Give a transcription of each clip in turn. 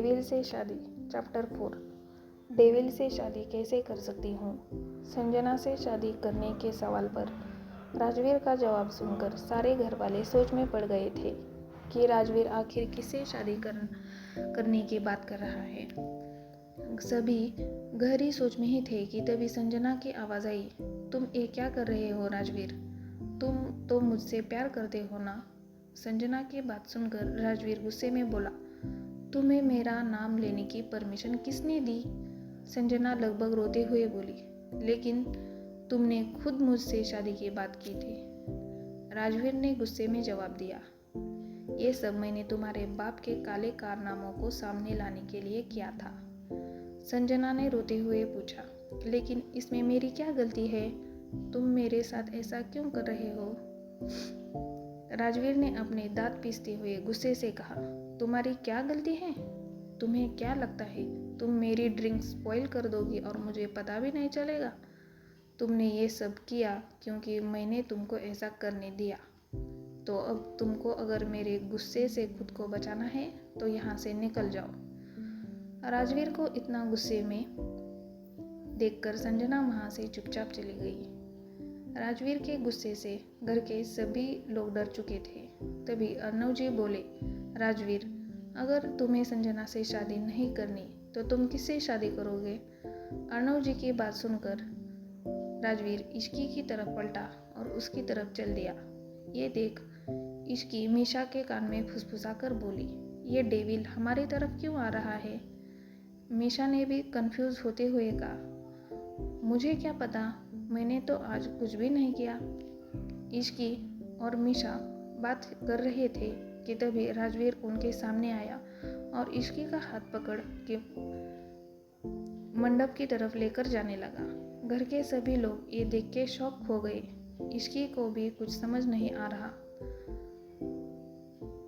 Devil से शादी chapter 4। Devil से शादी कैसे कर सकती हूँ? संजना से शादी करने के सवाल पर राजवीर का जवाब सुनकर सारे घर वाले सोच में पड़ गए थे कि राजवीर आखिर किससे शादी करने की बात कर रहा है। सभी गहरी सोच में ही थे कि तभी संजना की आवाज़ आई, तुम ये क्या कर रहे हो राजवीर? तुम तो मुझसे प्यार करते हो ना? संजना की बात सुनकर राजवीर गुस्से में बोला, तुम्हें मेरा नाम लेने की परमिशन किसने दी? संजना लगभग रोते हुए बोली, लेकिन तुमने खुद मुझसे शादी की बात की थी। राजवीर ने गुस्से में जवाब दिया, ये सब मैंने तुम्हारे बाप के काले कारनामों को सामने लाने के लिए किया था। संजना ने रोते हुए पूछा, लेकिन इसमें मेरी क्या गलती है? तुम मेरे साथ ऐसा क्यों कर रहे हो? राजवीर ने अपने दांत पीसते हुए गुस्से से कहा, तुम्हारी क्या गलती है? तुम्हें क्या लगता है तुम मेरी ड्रिंक स्पॉइल कर दोगी और मुझे पता भी नहीं चलेगा? तुमने ये सब किया क्योंकि मैंने तुमको ऐसा करने दिया। तो अब तुमको अगर मेरे गुस्से से खुद को बचाना है तो यहाँ से निकल जाओ। राजवीर को इतना गुस्से में देखकर संजना वहाँ से चुपचाप चली गई। राजवीर के गुस्से से घर के सभी लोग डर चुके थे। तभी अर्णव जी बोले, राजवीर, अगर तुम्हें संजना से शादी नहीं करनी तो तुम किससे शादी करोगे? अर्णव जी की बात सुनकर राजवीर इश्की की तरफ पलटा और उसकी तरफ चल दिया। ये देख इश्की मीशा के कान में फुसफुसाकर बोली, ये डेविल हमारी तरफ क्यों आ रहा है? मीशा ने भी कंफ्यूज होते हुए कहा, मुझे क्या पता, मैंने तो आज कुछ भी नहीं किया। इश्की और मीशा बात कर रहे थे कि तभी राजवीर उनके सामने आया और इश्की का हाथ पकड़ के मंडप की तरफ लेकर जाने लगा। घर के सभी लोग ये देख के शॉक हो गए। इश्की को भी कुछ समझ नहीं आ रहा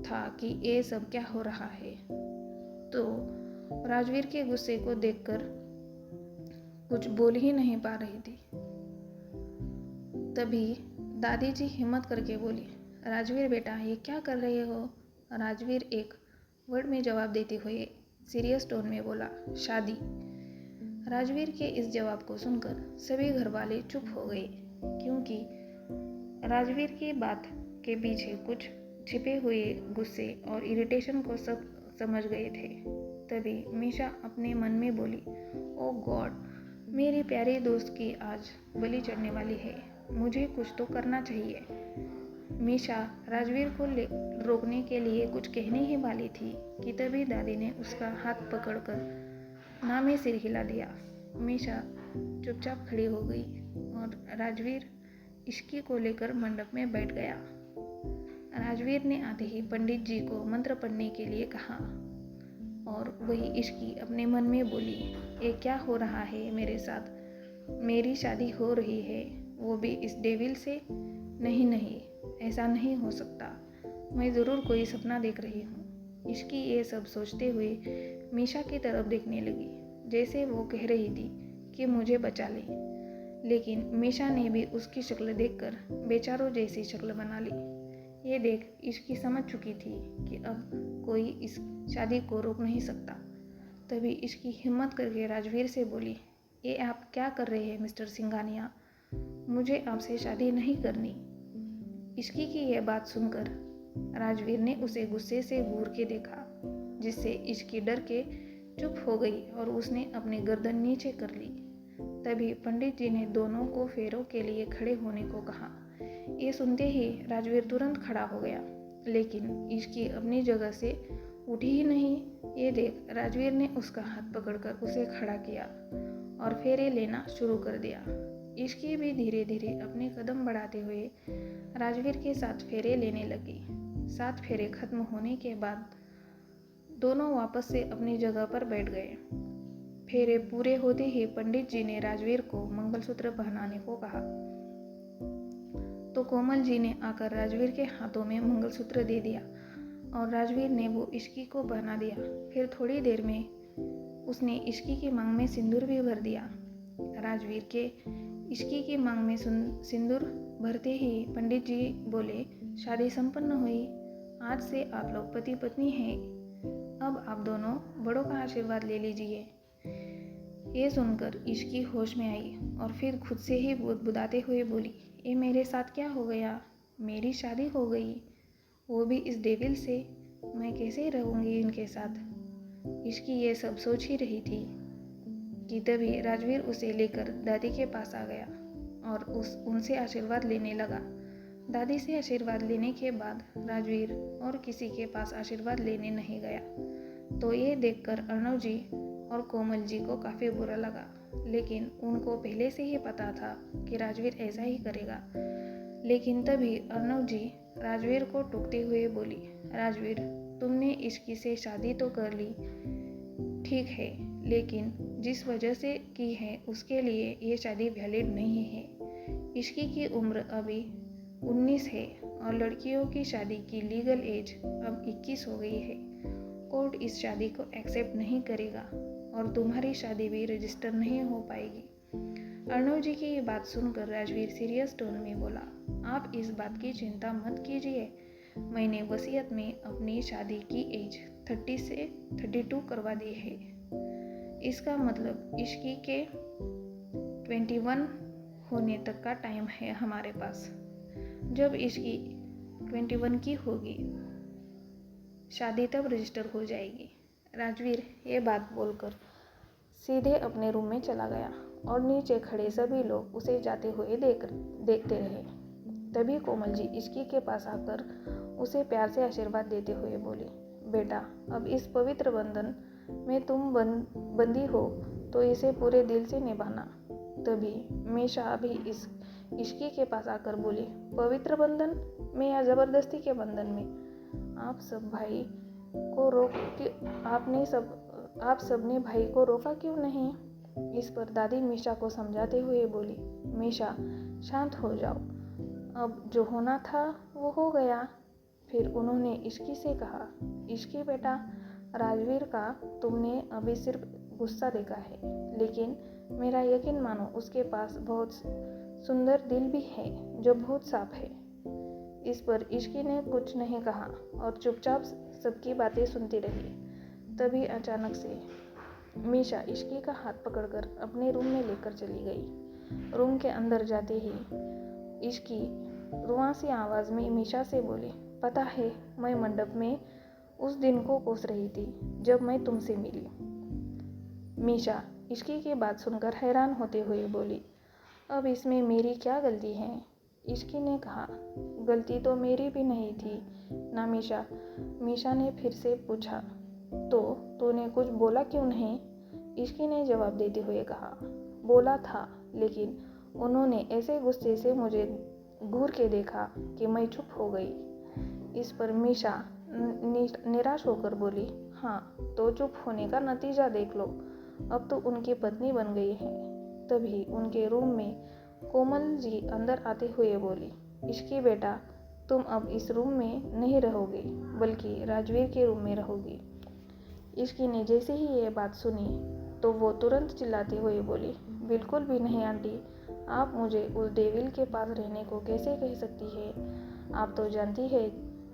था कि ये सब क्या हो रहा है। तो राजवीर के गुस्से को देखकर कुछ बोल ही नहीं पा रही थी। तभी दादी जी हिम्मत करके बोली, राजवीर बेटा, ये क्या कर रहे हो? राजवीर एक वर्ड में जवाब देते हुए सीरियस टोन में बोला, शादी। राजवीर के इस जवाब को सुनकर सभी घर वाले चुप हो गए, क्योंकि राजवीर की बात के पीछे कुछ छिपे हुए गुस्से और इरिटेशन को सब समझ गए थे। तभी मीशा अपने मन में बोली, ओ गॉड, मेरी प्यारी दोस्त की आज बलि चढ़ने वाली है, मुझे कुछ तो करना चाहिए। मीशा राजवीर को रोकने के लिए कुछ कहने ही वाली थी कि तभी दादी ने उसका हाथ पकड़कर ना में सिर हिला दिया। मीशा चुपचाप खड़ी हो गई और राजवीर इश्की को लेकर मंडप में बैठ गया। राजवीर ने आते ही पंडित जी को मंत्र पढ़ने के लिए कहा और वही इश्की अपने मन में बोली, ये क्या हो रहा है मेरे साथ? मेरी शादी हो रही है, वो भी इस डेविल से? नहीं नहीं, ऐसा नहीं हो सकता, मैं ज़रूर कोई सपना देख रही हूँ। इश्की ये सब सोचते हुए मीशा की तरफ देखने लगी, जैसे वो कह रही थी कि मुझे बचा ले। लेकिन मीशा ने भी उसकी शक्ल देखकर बेचारों जैसी शक्ल बना ली। ये देख इश्की समझ चुकी थी कि अब कोई इस शादी को रोक नहीं सकता। तभी इश्की हिम्मत करके राजवीर से बोली, ये आप क्या कर रहे हैं मिस्टर सिंघानिया? मुझे आपसे शादी नहीं करनी। इश्की की यह बात सुनकर राजवीर ने उसे गुस्से से घूर के देखा, जिससे इश्की डर के चुप हो गई और उसने अपनी गर्दन नीचे कर ली। तभी पंडित जी ने दोनों को फेरों के लिए खड़े होने को कहा। ये सुनते ही राजवीर तुरंत खड़ा हो गया, लेकिन इश्की अपनी जगह से उठी ही नहीं। ये देख राजवीर ने उसका हाथ पकड़कर उसे खड़ा किया और फेरे लेना शुरू कर दिया। इश्की भी धीरे धीरे अपने कदम बढ़ाते हुए राजवीर के साथ फेरे लेने लगी। 7 फेरे खत्म होने के बाद दोनों वापस से अपनी जगह पर बैठ गए। फेरे पूरे होते ही पंडित जी ने राजवीर को मंगलसूत्र पहनाने को कहा, तो कोमल जी ने आकर राजवीर के हाथों में मंगलसूत्र दे दिया और राजवीर ने वो इश्की को पहना दिया। फिर थोड़ी देर में उसने इश्की की मांग में सिंदूर भी भर दिया। राजवीर के इश्की की मांग में सिंदूर भरते ही पंडित जी बोले, शादी संपन्न हुई, आज से आप लोग पति पत्नी हैं। अब आप दोनों बड़ों का आशीर्वाद ले लीजिए। ये सुनकर इश्की होश में आई और फिर खुद से ही बुदबुदाते हुए बोली, ये मेरे साथ क्या हो गया? मेरी शादी हो गई, वो भी इस डेविल से। मैं कैसे रहूँगी इनके साथ? इश्की ये सब सोच ही रही थी कि तभी राजवीर उसे लेकर दादी के पास आ गया और उनसे आशीर्वाद लेने लगा। दादी से आशीर्वाद लेने के बाद राजवीर और किसी के पास आशीर्वाद लेने नहीं गया। तो ये देखकर अर्णव जी और कोमल जी को काफ़ी बुरा लगा, लेकिन उनको पहले से ही पता था कि राजवीर ऐसा ही करेगा। लेकिन तभी अर्णव जी राजवीर को टोकते हुए बोली, राजवीर, तुमने इश्की से शादी तो कर ली, ठीक है, लेकिन जिस वजह से की है उसके लिए ये शादी वैलिड नहीं है। इश्की की उम्र अभी 19 है और लड़कियों की शादी की लीगल एज अब 21 हो गई है। कोर्ट इस शादी को एक्सेप्ट नहीं करेगा और तुम्हारी शादी भी रजिस्टर नहीं हो पाएगी। अर्णव जी की ये बात सुनकर राजवीर सीरियस टोन में बोला, आप इस बात की चिंता मत कीजिए, मैंने वसीयत में अपनी शादी की एज 30 से 32 करवा दी है। इसका मतलब इश्की के 21 होने तक का टाइम है हमारे पास। जब इश्की 21 की होगी शादी तब रजिस्टर हो जाएगी। राजवीर ये बात बोलकर सीधे अपने रूम में चला गया और नीचे खड़े सभी लोग उसे जाते हुए देखते रहे। तभी कोमल जी इश्की के पास आकर उसे प्यार से आशीर्वाद देते हुए बोली, बेटा, अब इस पवित्र बंधन में तुम बंदी हो तो इसे पूरे दिल से निभाना। तभी मीशा भी इस इश्की के पास आकर बोली, पवित्र बंधन में या जबरदस्ती के बंधन में? आप सबने भाई को रोका क्यों नहीं? इस पर दादी मीशा को समझाते हुए बोली, मीशा, शांत हो जाओ, अब जो होना था वो हो गया। फिर उन्होंने इश्की से कहा, इश्की बेटा, राजवीर का तुमने अभी सिर्फ गुस्सा देखा है, लेकिन मेरा यकीन मानो उसके पास बहुत सुंदर दिल भी है जो बहुत साफ है। इस पर इश्की ने कुछ नहीं कहा और चुपचाप सबकी बातें सुनती रही। तभी अचानक से मीशा इश्की का हाथ पकड़कर अपने रूम में लेकर चली गई। रूम के अंदर जाते ही इश्की रुआंसी आवाज़ में मीशा से बोली, पता है, मैं मंडप में उस दिन को कोस रही थी जब मैं तुमसे मिली। मीशा इश्की की बात सुनकर हैरान होते हुए बोली, अब इसमें मेरी क्या गलती है? इश्की ने कहा, गलती तो मेरी भी नहीं थी ना मीशा। मीशा ने फिर से पूछा, तो तूने कुछ बोला क्यों नहीं? इश्की ने जवाब देते हुए कहा, बोला था, लेकिन उन्होंने ऐसे गुस्से से मुझे घूर के देखा कि मैं चुप हो गई। इस पर मीशा निराश होकर बोली, हाँ, तो चुप होने का नतीजा देख लो, अब तो उनकी पत्नी बन गई है। तभी उनके रूम में कोमल जी अंदर आते हुए बोली, इश्की बेटा, तुम अब इस रूम में नहीं रहोगे, बल्कि राजवीर के रूम में रहोगी। इश्की ने जैसे ही ये बात सुनी तो वो तुरंत चिल्लाते हुए बोली, बिल्कुल भी नहीं आंटी, आप मुझे उस डेविल के पास रहने को कैसे कह सकती है? आप तो जानती है,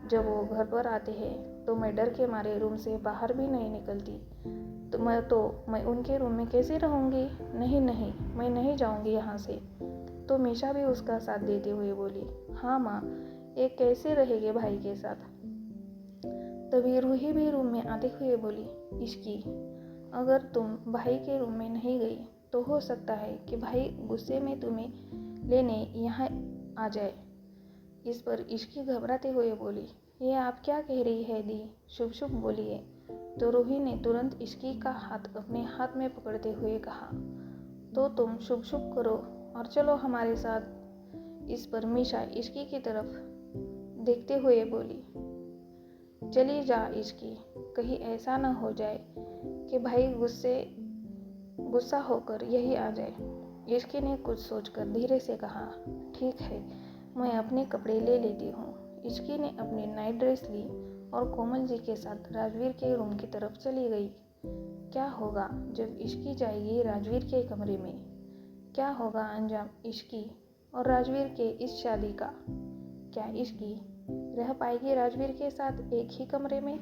जब वो घर पर आते हैं तो मैं डर के मारे रूम से बाहर भी नहीं निकलती। तो मैं उनके रूम में कैसे रहूँगी? नहीं, मैं नहीं जाऊँगी यहाँ से। तो मीशा भी उसका साथ देते हुए बोली, हाँ माँ, ये कैसे रहेंगे भाई के साथ? तभी रूही भी रूम में आते हुए बोली, इश्की, अगर तुम भाई के रूम में नहीं गई तो हो सकता है कि भाई गुस्से में तुम्हें लेने यहाँ आ जाए। इस पर इश्की घबराते हुए बोली, ये आप क्या कह रही है दी? शुभ शुभ बोलिए। तो रूही ने तुरंत इश्की का हाथ अपने हाथ में पकड़ते हुए कहा, तो तुम शुभ शुभ करो और चलो हमारे साथ। इस पर मीशा इश्की की तरफ देखते हुए बोली, चली जा इश्की, कहीं ऐसा न हो जाए कि भाई गुस्सा होकर यही आ जाए। इश्की ने कुछ सोचकर धीरे से कहा, ठीक है, मैं अपने कपड़े ले लेती हूँ। इश्की ने अपनी नाइट ड्रेस ली और कोमल जी के साथ राजवीर के रूम की तरफ चली गई। क्या होगा जब इश्की जाएगी राजवीर के कमरे में? क्या होगा अंजाम इश्की और राजवीर के इस शादी का? क्या इश्की रह पाएगी राजवीर के साथ एक ही कमरे में?